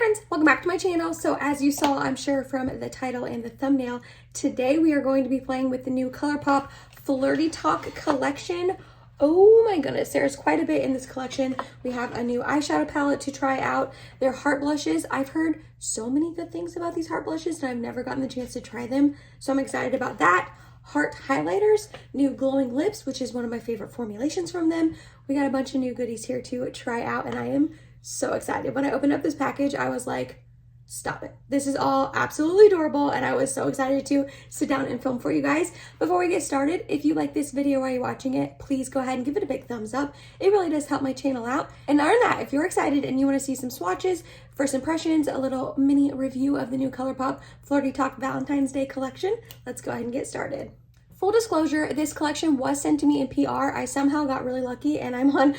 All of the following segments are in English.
friends, welcome back to my channel. So as you saw, I'm sure from the title and the thumbnail, today we are going to be playing with the new Colourpop Flirty Talk collection. Oh my goodness, there's quite a bit in this collection. We have a new eyeshadow palette to try out. They're heart blushes. I've heard so many good things about these heart blushes and I've never gotten the chance to try them. So I'm excited about that. Heart highlighters, new glowing lips, which is one of my favorite formulations from them. We got a bunch of new goodies here to try out and I am so excited. When I opened up this package, I was like, stop it. This is all absolutely adorable and I was so excited to sit down and film for you guys. Before we get started, if you like this video while you're watching it, please go ahead and give it a big thumbs up. It really does help my channel out. And other than that, if you're excited and you want to see some swatches, first impressions, a little mini review of the new Colourpop Flirty Talk Valentine's Day collection, let's go ahead and get started. Full disclosure, this collection was sent to me in PR. I somehow got really lucky and I'm on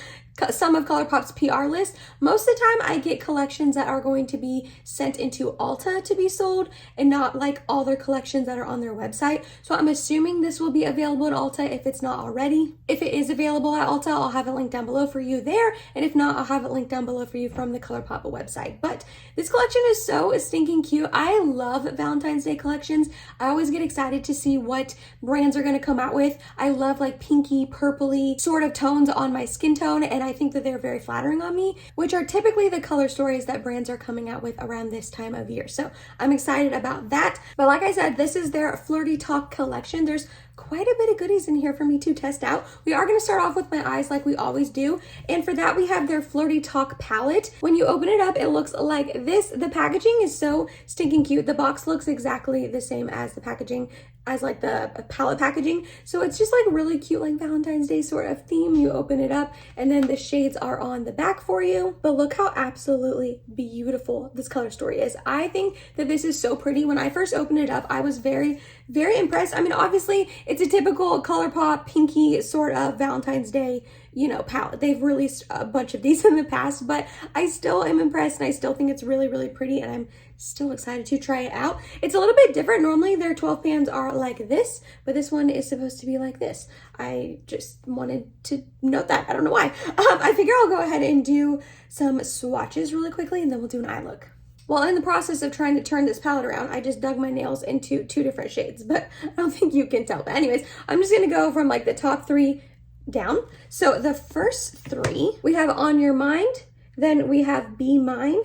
some of Colourpop's PR list. Most of the time I get collections that are going to be sent into Ulta to be sold and not like all their collections that are on their website. So I'm assuming this will be available at Ulta if it's not already. If it is available at Ulta, I'll have a link down below for you there. And if not, I'll have a link down below for you from the Colourpop website. But this collection is so stinking cute. I love Valentine's Day collections. I always get excited to see what brands are going to come out with. I love like pinky, purpley sort of tones on my skin tone. And I think that they're very flattering on me, which are typically the color stories that brands are coming out with around this time of year. So I'm excited about that. But like I said, this is their Flirty Talk collection. There's quite a bit of goodies in here for me to test out. We are going to start off with my eyes like we always do. And for that, we have their Flirty Talk palette. When you open it up, it looks like this. The packaging is so stinking cute. The box looks exactly the same as the packaging, as like the palette packaging. So it's just like really cute, like Valentine's Day sort of theme. You open it up and then the shades are on the back for you. But look how absolutely beautiful this color story is. I think that this is so pretty. When I first opened it up, I was very impressed. I mean, obviously it's a typical Colourpop pinky sort of Valentine's Day, you know, palette. They've released a bunch of these in the past, but I still am impressed and I still think it's really pretty and I'm still excited to try it out. It's a little bit different. Normally their 12 pans are like this, but this one is supposed to be like this. I just wanted to note that. I don't know why. I figure I'll go ahead and do some swatches really quickly and then we'll do an eye look. Well, in the process of trying to turn this palette around, I just dug my nails into 2 different shades, but I don't think you can tell. But anyways, I'm just gonna go from like the top 3 down. So the first 3, we have On Your Mind, then we have Be Mine,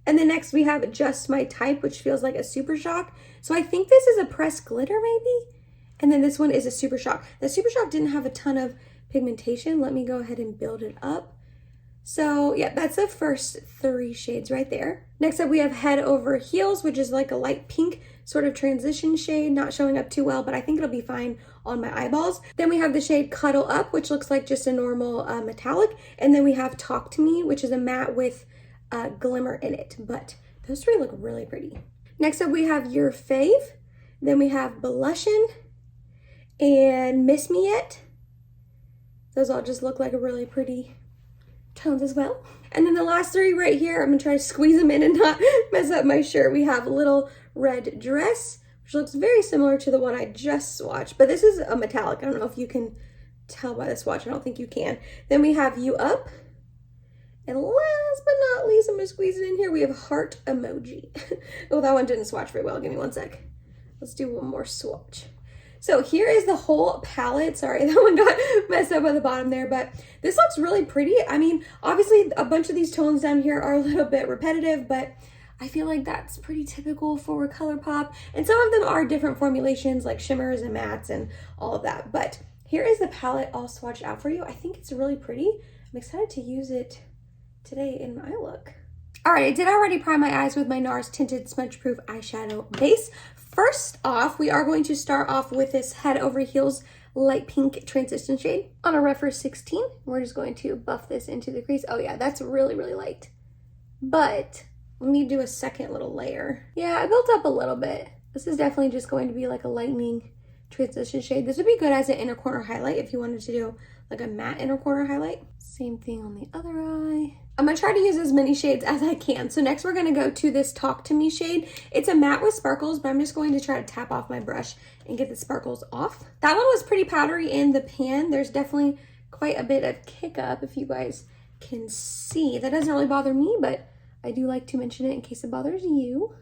and then next we have Just My Type, which feels like a Super Shock. So I think this is a pressed glitter maybe? And then this one is a Super Shock. The Super Shock didn't have a ton of pigmentation. Let me go ahead and build it up. So yeah, that's the first 3 shades right there. Next up we have Head Over Heels, which is like a light pink sort of transition shade, not showing up too well, but I think it'll be fine on my eyeballs. Then we have the shade Cuddle Up, which looks like just a normal metallic. And then we have Talk to Me, which is a matte with glimmer in it, but those 3 look really pretty. Next up we have Your Fave, then we have Blushin' and Miss Me Yet. Those all just look like a really pretty tones as well. And then the last 3 right here, I'm gonna try to squeeze them in and not mess up my shirt. We have Little Red Dress, which looks very similar to the one I just swatched, but this is a metallic. I don't know if you can tell by the swatch. I don't think you can. Then we have You Up. And last but not least, I'm gonna squeeze it in here. We have Heart Emoji. Oh, that one didn't swatch very well. Give me one sec. Let's do one more swatch. So here is the whole palette. Sorry, that one got messed up at the bottom there, but this looks really pretty. I mean, obviously a bunch of these tones down here are a little bit repetitive, but I feel like that's pretty typical for Colourpop. And some of them are different formulations like shimmers and mattes and all of that. But here is the palette all swatched out for you. I think it's really pretty. I'm excited to use it today in my look. All right, I did already prime my eyes with my NARS Tinted Smudge Proof Eyeshadow Base. First off, we are going to start off with this Head Over Heels light pink transition shade on a Referral 16. We're just going to buff this into the crease. Oh yeah, that's really light. But let me do a second little layer. Yeah, I built up a little bit. This is definitely just going to be like a lightning transition shade. This would be good as an inner corner highlight if you wanted to do like a matte inner corner highlight. Same thing on the other eye. I'm gonna try to use as many shades as I can. So next we're gonna go to this Talk to Me shade. It's a matte with sparkles, but I'm just going to try to tap off my brush and get the sparkles off. That one was pretty powdery in the pan. There's definitely quite a bit of kick up if you guys can see. That doesn't really bother me, but I do like to mention it in case it bothers you.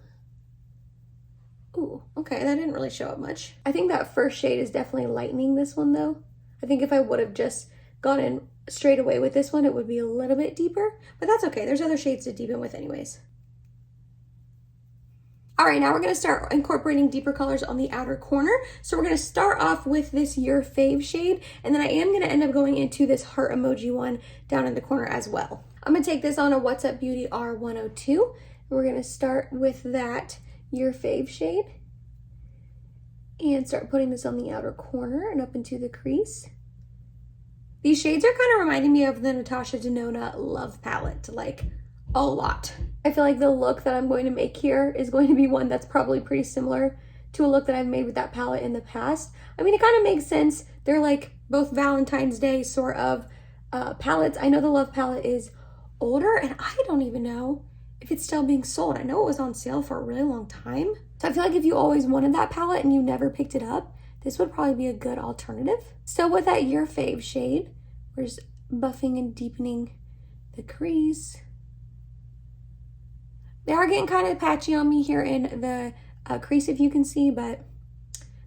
Ooh, okay, that didn't really show up much. I think that first shade is definitely lightening this one though. I think if I would have just gone in straight away with this one, it would be a little bit deeper, but that's okay. There's other shades to deepen with anyways. All right, now we're gonna start incorporating deeper colors on the outer corner. So we're gonna start off with this Your Fave shade, and then I am gonna end up going into this heart emoji one down in the corner as well. I'm gonna take this on a What's Up Beauty R102, and we're gonna start with that Your Fave shade and start putting this on the outer corner and up into the crease. These shades are kind of reminding me of the Natasha Denona Love Palette, like a lot. I feel like the look that I'm going to make here is going to be one that's probably pretty similar to a look that I've made with that palette in the past. I mean, it kind of makes sense. They're like both Valentine's Day sort of palettes. I know the Love Palette is older, and I don't even know if it's still being sold. I know it was on sale for a really long time. So I feel like if you always wanted that palette and you never picked it up, this would probably be a good alternative. So with that Your Fave shade, we're just buffing and deepening the crease. They are getting kind of patchy on me here in the crease, if you can see, but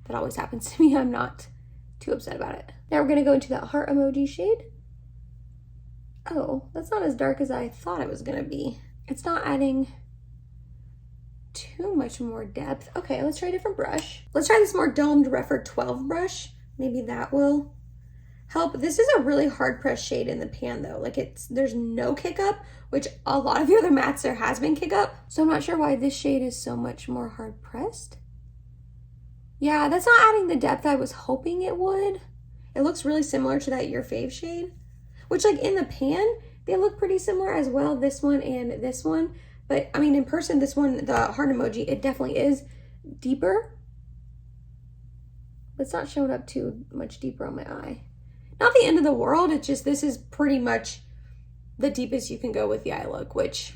that always happens to me. I'm not too upset about it. Now we're gonna go into that heart emoji shade. Oh, that's not as dark as I thought it was gonna be. It's not adding too much more depth. Okay, let's try a different brush. Let's try this more domed Refer 12 brush. Maybe that will help. This is a really hard pressed shade in the pan though. Like there's no kick up, which a lot of the other mattes there has been kick up. So I'm not sure why this shade is so much more hard pressed. Yeah, that's not adding the depth I was hoping it would. It looks really similar to that Your Fave shade, which like in the pan, they look pretty similar as well, this one and this one. But I mean, in person, this one, the heart emoji, it definitely is deeper. But it's not showing up too much deeper on my eye. Not the end of the world, it's just this is pretty much the deepest you can go with the eye look, which,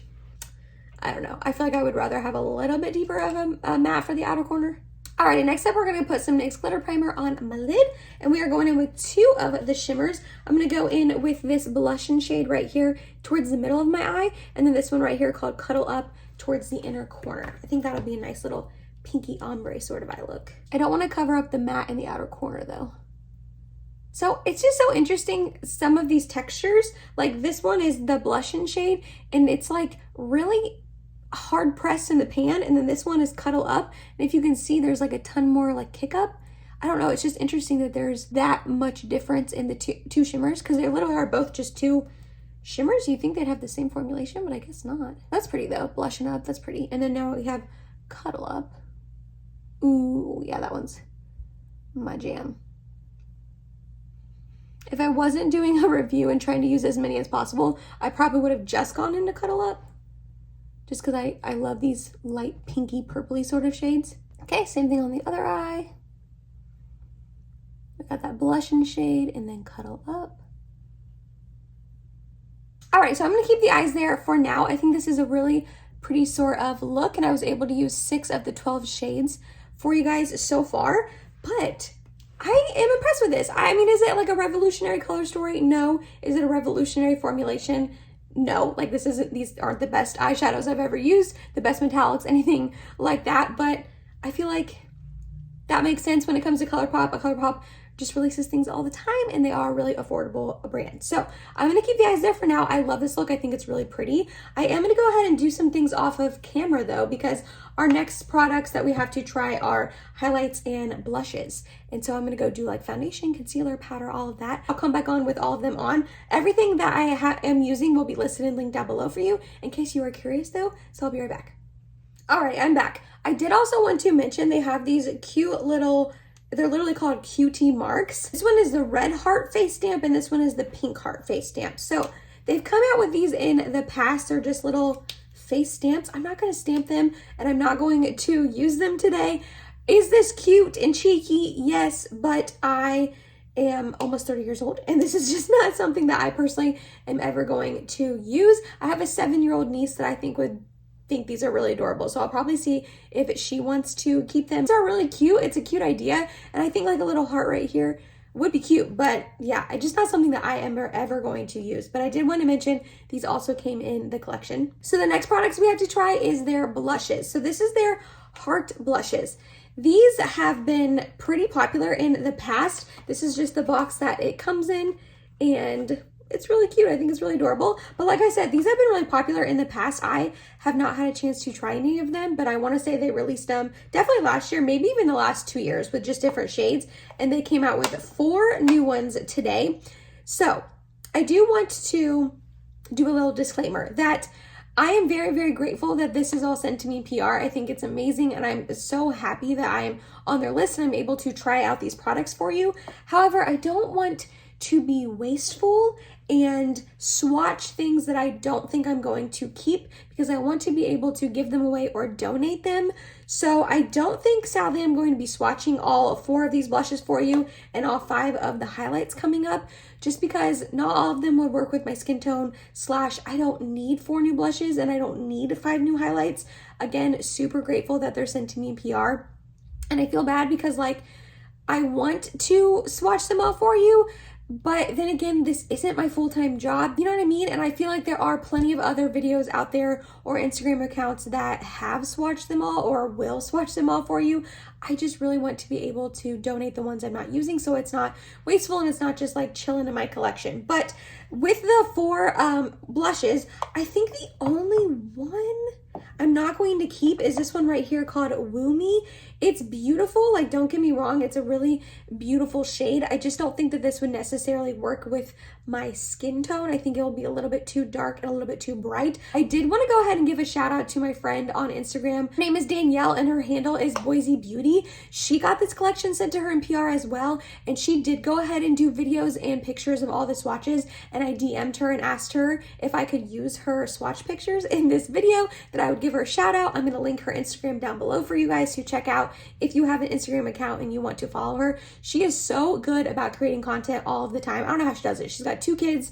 I don't know. I feel like I would rather have a little bit deeper of a matte for the outer corner. Alrighty, next up we're gonna put some NYX glitter primer on my lid, and we are going in with 2 of the shimmers. I'm gonna go in with this blushing shade right here towards the middle of my eye, and then this one right here called Cuddle Up towards the inner corner. I think that'll be a nice little pinky ombre sort of eye look. I don't wanna cover up the matte in the outer corner though. So it's just so interesting, some of these textures, like this one is the blushing shade, and it's like really hard pressed in the pan, and then this one is Cuddle Up, and if you can see there's like a ton more like kick up. I don't know, it's just interesting that there's that much difference in the two shimmers, because they literally are both just 2 shimmers. You think they'd have the same formulation, but I guess not. That's pretty though, blushing up, that's pretty. And then now we have Cuddle Up. Ooh, yeah, that one's my jam. If I wasn't doing a review and trying to use as many as possible, I probably would have just gone into Cuddle Up, just because I love these light pinky purpley sort of shades. Okay, same thing on the other eye. I got that blushing shade and then Cuddle Up. All right, so I'm gonna keep the eyes there for now. I think this is a really pretty sort of look, and I was able to use 6 of the 12 shades for you guys so far, but I am impressed with this. I mean, is it like a revolutionary color story? No. Is it a revolutionary formulation? No. Like these aren't the best eyeshadows I've ever used, the best metallics, anything like that. But I feel like that makes sense when it comes to Colourpop. Colourpop just releases things all the time, and they are really affordable brand. So I'm gonna keep the eyes there for now. I love this look. I think it's really pretty. I am gonna go ahead and do some things off of camera though, because our next products that we have to try are highlights and blushes. And so I'm gonna go do like foundation, concealer, powder, all of that. I'll come back on with all of them on. Everything that I am using will be listed and linked down below for you in case you are curious though. So I'll be right back. All right, I'm back. I did also want to mention they have these cute little, they're literally called QT marks. This one is the red heart face stamp, and this one is the pink heart face stamp. So they've come out with these in the past. They're just little face stamps. I'm not gonna stamp them, and I'm not going to use them today. Is this cute and cheeky? Yes, but I am almost 30 years old, and this is just not something that I personally am ever going to use. I have a 7-year-old niece that I think would think these are really adorable, so I'll probably see if she wants to keep them. These are really cute. It's a cute idea, and I think like a little heart right here would be cute, but yeah, it's just not something that I am ever going to use. But I did want to mention these also came in the collection. So the next products we have to try is their blushes. So this is their Heart blushes. These have been pretty popular in the past. This is just the box that it comes in, and it's really cute. I think it's really adorable. But like I said, these have been really popular in the past. I have not had a chance to try any of them, but I want to say they released them definitely last year, maybe even the last 2 years with just different shades. And they came out with 4 new ones today. So I do want to do a little disclaimer that I am very, very grateful that this is all sent to me PR. I think it's amazing, and I'm so happy that I'm on their list and I'm able to try out these products for you. However, I don't want to be wasteful and swatch things that I don't think I'm going to keep, because I want to be able to give them away or donate them. So I don't think, sadly, I'm going to be swatching all 4 of these blushes for you and all 5 of the highlights coming up, just because not all of them would work with my skin tone / I don't need 4 new blushes and I don't need 5 new highlights. Again, super grateful that they're sent to me in PR. And I feel bad because like I want to swatch them all for you, but then again, this isn't my full-time job, you know what I mean? And I feel like there are plenty of other videos out there or Instagram accounts that have swatched them all or will swatch them all for you. I just really want to be able to donate the ones I'm not using so it's not wasteful and it's not just like chilling in my collection. But with the 4 blushes, I think the only one I'm not going to keep is this one right here called Woo Me. It's beautiful, like don't get me wrong, it's a really beautiful shade. I just don't think that this would necessarily work with my skin tone. I think it will be a little bit too dark and a little bit too bright. I did want to go ahead and give a shout out to my friend on Instagram. Her name is Danielle and her handle is Boise Beauty. She got this collection sent to her in PR as well, and she did go ahead and do videos and pictures of all the swatches, and I DM'd her and asked her if I could use her swatch pictures in this video, that I would give her a shout out. I'm going to link her Instagram down below for you guys to check out if you have an Instagram account and you want to follow her. She is so good about creating content all of the time. I don't know how she does it. She's got 2 kids,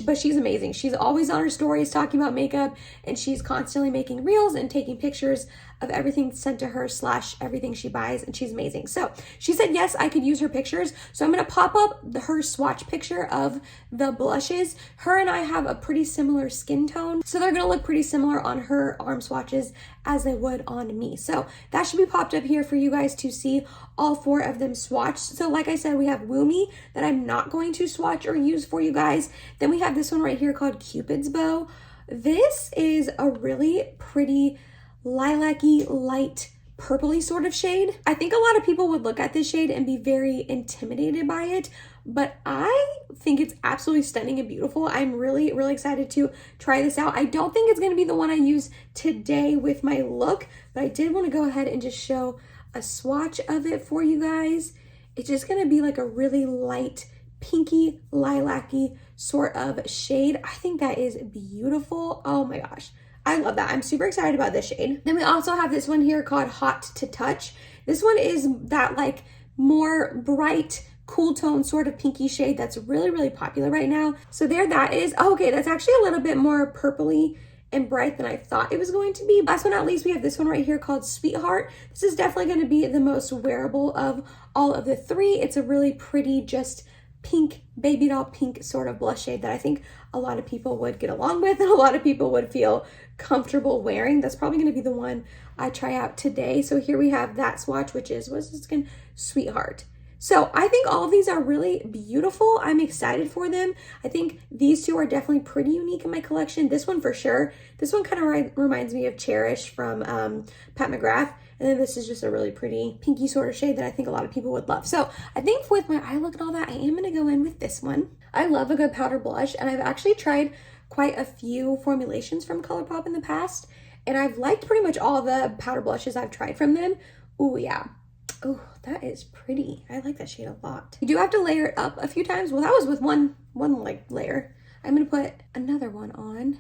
but she's amazing. She's always on her stories talking about makeup, and she's constantly making reels and taking pictures of everything sent to her / everything she buys, and she's amazing. So she said yes, I could use her pictures. So I'm going to pop up her swatch picture of the blushes. Her and I have a pretty similar skin tone, so they're going to look pretty similar on her arm swatches as they would on me. So that should be popped up here for you guys to see all 4 of them swatched. So like I said, we have Woo Me that I'm not going to swatch or use for you guys. Then we have this one right here called Cupid's Bow. This is a really pretty lilac-y, light purpley sort of shade. I think a lot of people would look at this shade and be very intimidated by it, but I think it's absolutely stunning and beautiful. I'm really, really excited to try this out. I don't think it's going to be the one I use today with my look, but I did want to go ahead and just show a swatch of it for you guys. It's just going to be like a really light, pinky, lilac-y sort of shade. I think that is beautiful. Oh my gosh. I love that. I'm super excited about this shade. Then we also have this one here called Hot to Touch. This one is that like more bright, cool tone sort of pinky shade that's really, really popular right now. So there that is. Oh, okay, that's actually a little bit more purpley and bright than I thought it was going to be. Last but not least, we have this one right here called Sweetheart. This is definitely going to be the most wearable of all of the 3. It's a really pretty, just pink, baby doll pink sort of blush shade that I think a lot of people would get along with and a lot of people would feel comfortable wearing. That's probably going to be the one I try out today. So here we have that swatch, which is, what's this again? Sweetheart. So I think all of these are really beautiful. I'm excited for them. I think these 2 are definitely pretty unique in my collection. This one for sure. This one kind of reminds me of Cherish from Pat McGrath. And then this is just a really pretty pinky sort of shade that I think a lot of people would love. So I think with my eye look and all that, I am going to go in with this one. I love a good powder blush, and I've actually tried quite a few formulations from Colourpop in the past, and I've liked pretty much all the powder blushes I've tried from them. Oh yeah. Oh, that is pretty. I like that shade a lot. You do have to layer it up a few times. Well, that was with one like layer. I'm going to put another one on.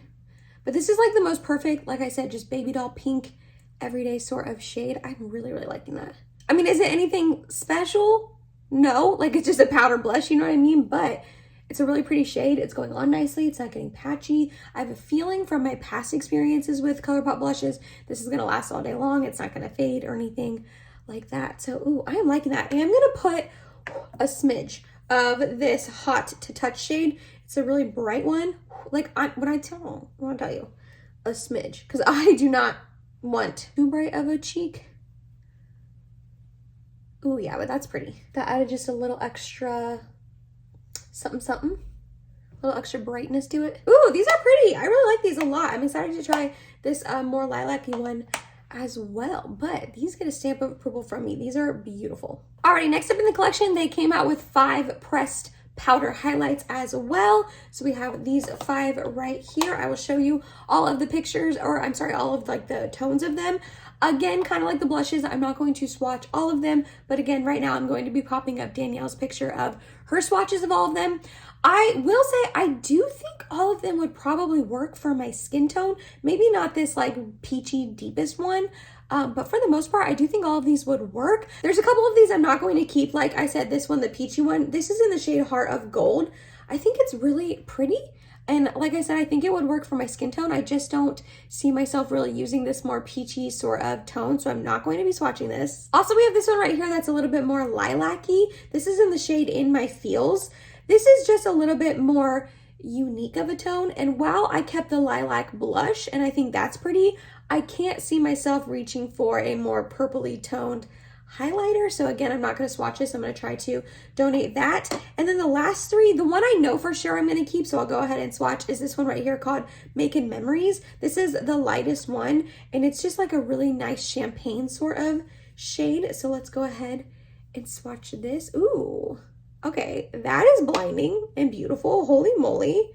But this is like the most perfect, like I said, just baby doll pink, everyday sort of shade. I'm really, really liking that. I mean, is it anything special? No, like it's just a powder blush, you know what I mean? But it's a really pretty shade. It's going on nicely. It's not getting patchy. I have a feeling from my past experiences with Colourpop blushes, this is gonna last all day long. It's not gonna fade or anything like that. So, ooh, I am liking that. And I'm gonna put a smidge of this Hot to Touch shade. It's a really bright one. Like, I want to tell you, a smidge, because I do not want too bright of a cheek. Oh yeah, but that's pretty. That added just a little extra something, a little extra brightness to it. Ooh, these are pretty. I really like these a lot. I'm excited to try this more lilac-y one as well, but these get a stamp of approval from me. These are beautiful. Alrighty, next up in the collection, they came out with 5 pressed powder highlights as well. So we have these 5 right here. I will show you all of the pictures, or I'm sorry, all of like the tones of them. Again, kind of like the blushes, I'm not going to swatch all of them, but again, right now I'm going to be popping up Danielle's picture of her swatches of all of them. I will say I do think all of them would probably work for my skin tone. Maybe not this like peachy deepest one, but for the most part, I do think all of these would work. There's a couple of these I'm not going to keep. Like I said, this one, the peachy one, this is in the shade Heart of Gold. I think it's really pretty. And like I said, I think it would work for my skin tone. I just don't see myself really using this more peachy sort of tone, so I'm not going to be swatching this. Also, we have this one right here that's a little bit more lilac-y. This is in the shade In My Feels. This is just a little bit more unique of a tone, and while I kept the lilac blush, and I think that's pretty, I can't see myself reaching for a more purpley toned highlighter. So again, I'm not going to swatch this. I'm going to try to donate that. And then the last 3, the one I know for sure I'm going to keep, so I'll go ahead and swatch, is this one right here called Making Memories. This is the lightest one, and it's just like a really nice champagne sort of shade. So let's go ahead and swatch this. Ooh, okay, that is blinding and beautiful. Holy moly.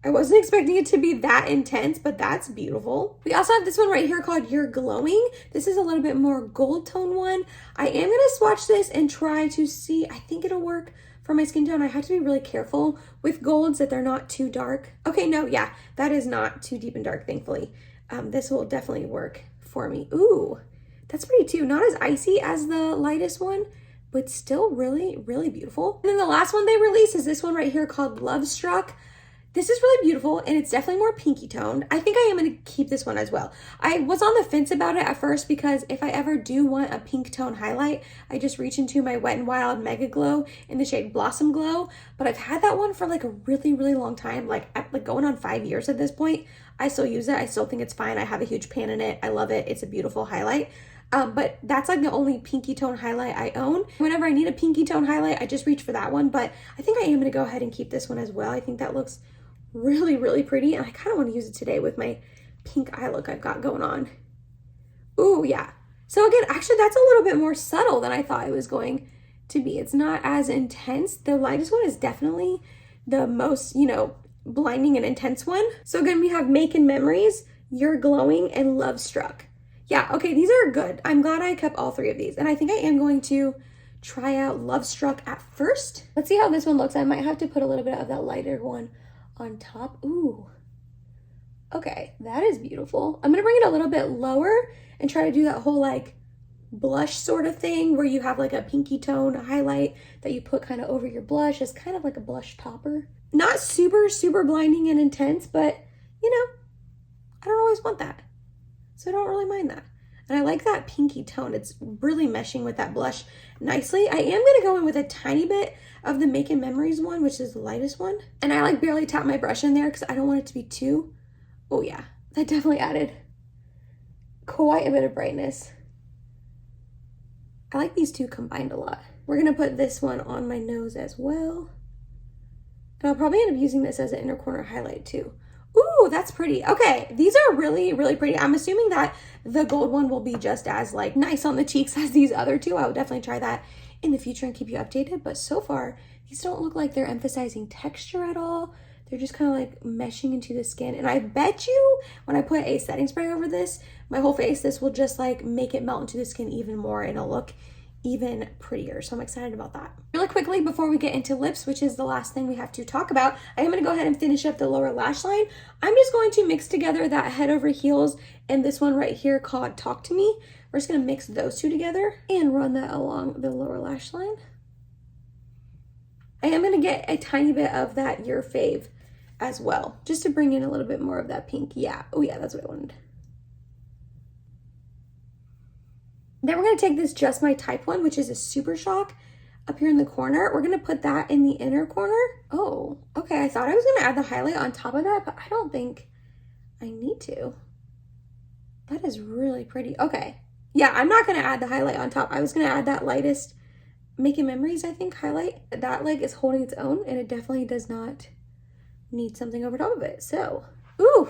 I wasn't expecting it to be that intense, but that's beautiful. We also have this one right here called You're Glowing. This is a little bit more gold tone one. I am gonna swatch this and try to see, I think it'll work for my skin tone. I have to be really careful with golds that they're not too dark. Okay, no, yeah, that is not too deep and dark, thankfully. This will definitely work for me. Ooh, that's pretty too. Not as icy as the lightest one, but still really, really beautiful. And then the last one they released is this one right here called Love Struck. This is really beautiful, and it's definitely more pinky toned. I think I am going to keep this one as well. I was on the fence about it at first because if I ever do want a pink tone highlight, I just reach into my Wet n Wild Mega Glow in the shade Blossom Glow. But I've had that one for like a really, really long time, like going on 5 years at this point. I still use it. I still think it's fine. I have a huge pan in it. I love it. It's a beautiful highlight. But that's like the only pinky tone highlight I own. Whenever I need a pinky tone highlight, I just reach for that one. But I think I am going to go ahead and keep this one as well. I think that looks really, really pretty, and I kind of want to use it today with my pink eye look I've got going on. Ooh, yeah. So again, actually that's a little bit more subtle than I thought it was going to be. It's not as intense. The lightest one is definitely the most, you know, blinding and intense one. So again, we have Making Memories, You're Glowing, and Love Struck. Yeah, okay, these are good. I'm glad I kept all 3 of these, and I think I am going to try out Love Struck at first. Let's see how this one looks. I might have to put a little bit of that lighter one on top. Ooh, okay, that is beautiful. I'm gonna bring it a little bit lower and try to do that whole like blush sort of thing where you have like a pinky tone highlight that you put kind of over your blush as kind of like a blush topper. Not super, super blinding and intense, but you know, I don't always want that. So I don't really mind that. And I like that pinky tone. It's really meshing with that blush nicely. I am gonna go in with a tiny bit of the Making Memories one, which is the lightest one. And I like barely tap my brush in there because I don't want it to be too, oh yeah, that definitely added quite a bit of brightness. I like these two combined a lot. We're gonna put this one on my nose as well. And I'll probably end up using this as an inner corner highlight too. Ooh, that's pretty. Okay, these are really, really pretty. I'm assuming that the gold one will be just as like nice on the cheeks as these other two. I would definitely try that in the future and keep you updated. But so far, these don't look like they're emphasizing texture at all. They're just kind of like meshing into the skin. And I bet you when I put a setting spray over this, my whole face, this will just like make it melt into the skin even more and it'll look even prettier. So I'm excited about that. Really quickly before we get into lips, which is the last thing we have to talk about, I am going to go ahead and finish up the lower lash line. I'm just going to mix together that Head Over Heels and this one right here called Talk to Me. We're just going to mix those two together and run that along the lower lash line. I am going to get a tiny bit of that Your Fave as well, just to bring in a little bit more of that pink. Yeah, oh yeah, that's what I wanted. Then we're going to take this Just My Type one, which is a Super Shock. up here in the corner. We're gonna put that in the inner corner. Oh, okay, I thought I was gonna add the highlight on top of that, but I don't think I need to. That is really pretty. Okay, yeah, I'm not gonna add the highlight on top. I was gonna add that lightest Making Memories, I think, highlight. That like is holding its own, and it definitely does not need something over top of it. So, ooh,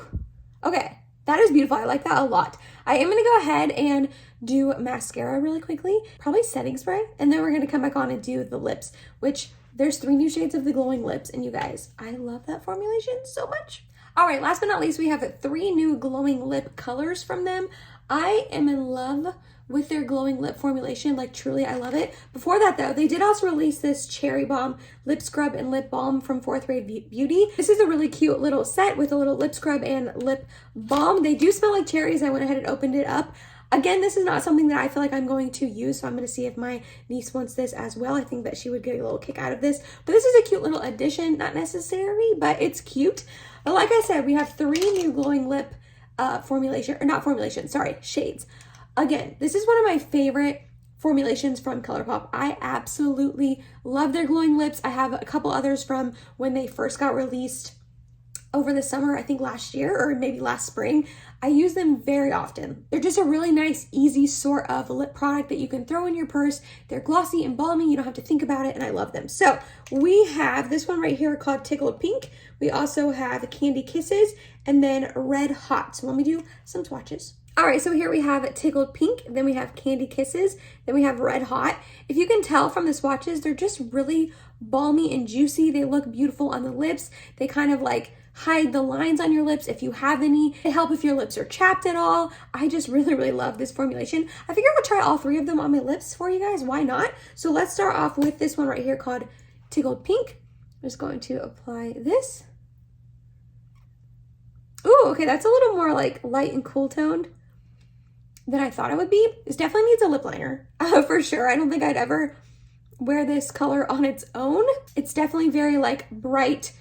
okay, that is beautiful. I like that a lot. I am gonna go ahead and do mascara really quickly, probably setting spray, and then we're gonna come back on and do the lips, which there's 3 new shades of the glowing lips, and you guys, I love that formulation so much. All right, last but not least, we have 3 new glowing lip colors from them. I am in love with their glowing lip formulation. Like, truly, I love it. Before that, though, they did also release this Cherry Bomb Lip Scrub and Lip Balm from 4th Grade Beauty. This is a really cute little set with a little lip scrub and lip balm. They do smell like cherries. I went ahead and opened it up. Again, this is not something that I feel like I'm going to use, so I'm going to see if my niece wants this as well. I think that she would get a little kick out of this. But this is a cute little addition. Not necessary, but it's cute. But like I said, we have 3 new glowing lip shades. Again, this is one of my favorite formulations from Colourpop. I absolutely love their glowing lips. I have a couple others from when they first got released over the summer, I think last year or maybe last spring. I use them very often. They're just a really nice, easy sort of lip product that you can throw in your purse. They're glossy and balmy. You don't have to think about it, and I love them. So we have this one right here called Tickled Pink. We also have Candy Kisses and then Red Hot. So let me do some swatches. All right, so here we have Tickled Pink, then we have Candy Kisses, then we have Red Hot. If you can tell from the swatches, they're just really balmy and juicy. They look beautiful on the lips. They kind of like hide the lines on your lips if you have any. They help if your lips are chapped at all. I just really, really love this formulation. I figure I'll try all 3 of them on my lips for you guys. Why not? So let's start off with this one right here called Tickled Pink. I'm just going to apply this. Ooh, okay, that's a little more like light and cool toned than I thought it would be. This definitely needs a lip liner for sure. I don't think I'd ever wear this color on its own. It's definitely very like bright,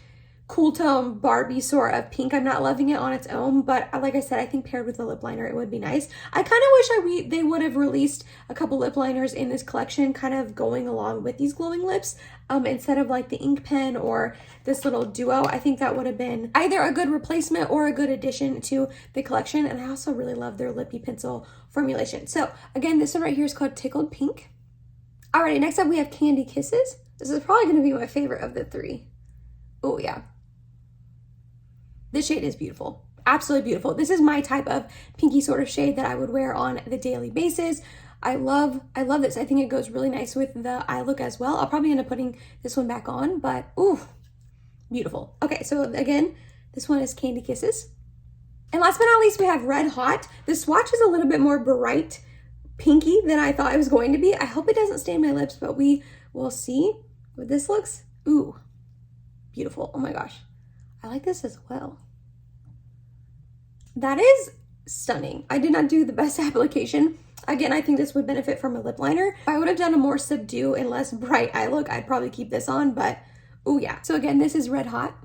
cool tone Barbie sort of pink. I'm not loving it on its own, but like I said, I think paired with a lip liner, it would be nice. I kind of wish they would have released a couple lip liners in this collection, kind of going along with these glowing lips, instead of like the ink pen or this little duo. I think that would have been either a good replacement or a good addition to the collection. And I also really love their lippy pencil formulation. So again, this one right here is called Tickled Pink. Alrighty, next up we have Candy Kisses. This is probably going to be my favorite of the 3. Oh yeah. This shade is beautiful. Absolutely beautiful. This is my type of pinky sort of shade that I would wear on the daily basis. I love this. I think it goes really nice with the eye look as well. I'll probably end up putting this one back on, but ooh, beautiful. Okay, so again, this one is Candy Kisses. And last but not least, we have Red Hot. The swatch is a little bit more bright pinky than I thought it was going to be. I hope it doesn't stain my lips, but we will see what this looks. Ooh, beautiful. Oh my gosh. I like this as well. That is stunning. I did not do the best application. Again, I think this would benefit from a lip liner. If I would have done a more subdued and less bright eye look, I'd probably keep this on, but oh yeah. So again, this is Red Hot.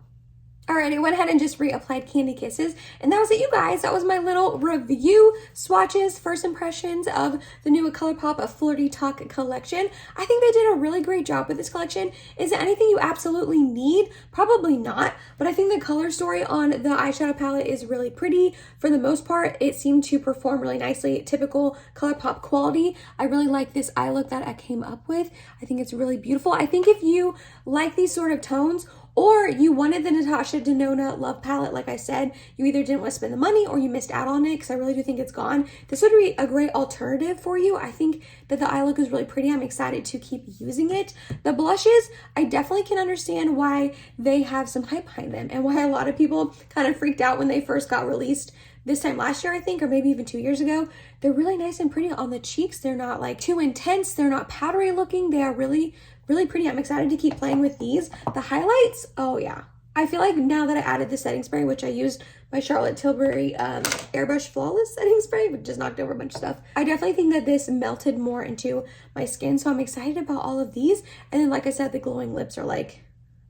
All right, I went ahead and just reapplied Candy Kisses, and that was it, you guys. That was my little review, swatches, first impressions of the new Colourpop Flirty Talk collection. I think they did a really great job with this collection. Is it anything you absolutely need? Probably not, but I think the color story on the eyeshadow palette is really pretty. For the most part, it seemed to perform really nicely, typical Colourpop quality. I really like this eye look that I came up with. I think it's really beautiful. I think if you like these sort of tones, or you wanted the Natasha Denona Love Palette, like I said, you either didn't want to spend the money or you missed out on it, because I really do think it's gone. This would be a great alternative for you. I think that the eye look is really pretty. I'm excited to keep using it. The blushes, I definitely can understand why they have some hype behind them and why a lot of people kind of freaked out when they first got released this time last year, I think, or maybe even 2 years ago. They're really nice and pretty on the cheeks. They're not like too intense. They're not powdery looking. They are really, really pretty. I'm excited to keep playing with these. The highlights, oh yeah. I feel like now that I added the setting spray, which I used my Charlotte Tilbury Airbrush Flawless setting spray, which just knocked over a bunch of stuff, I definitely think that this melted more into my skin. So I'm excited about all of these. And then, like I said, the glowing lips are like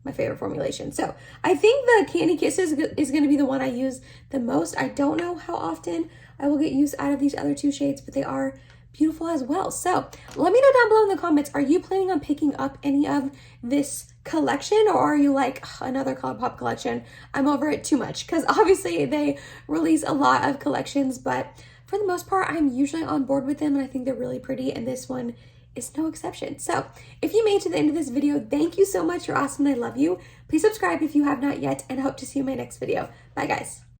my favorite formulation. So I think the Candy Kisses is going to be the one I use the most. I don't know how often I will get use out of these other 2 shades, but they are beautiful as well. So let me know down below in the comments, are you planning on picking up any of this collection, or are you like, another Colourpop collection, I'm over it too much? Because obviously they release a lot of collections, but for the most part, I'm usually on board with them and I think they're really pretty, and this one is no exception. So if you made it to the end of this video, thank you so much. You're awesome and I love you. Please subscribe if you have not yet, and I hope to see you in my next video. Bye guys.